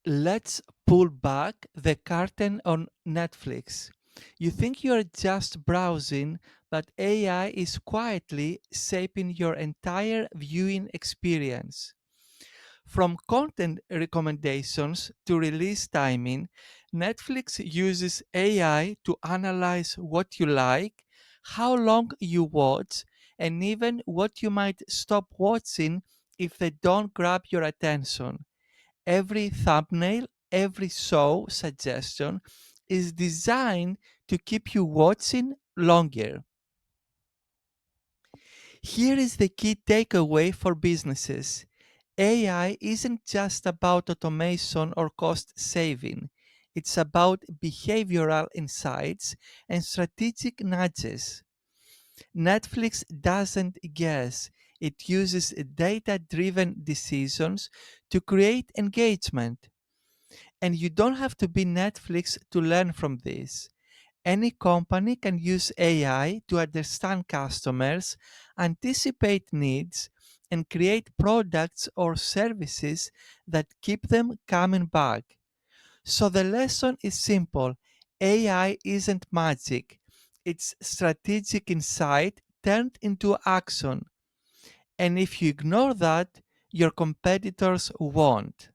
Let's pull back the curtain on Netflix. You think you're just browsing, but AI is quietly shaping your entire viewing experience. From content recommendations to release timing, Netflix uses AI to analyze what you like, how long you watch, and even what you might stop watching if they don't grab your attention. Every thumbnail, every show suggestion is designed to keep you watching longer. Here is the key takeaway for businesses. AI isn't just about automation or cost saving. It's about behavioral insights and strategic nudges. Netflix doesn't guess. It uses data driven decisions to create engagement. And you don't have to be Netflix to learn from this. Any company can use AI to understand customers, anticipate needs, and create products or services that keep them coming back. So the lesson is simple. AI isn't magic. It's strategic insight turned into action. And if you ignore that, your competitors won't.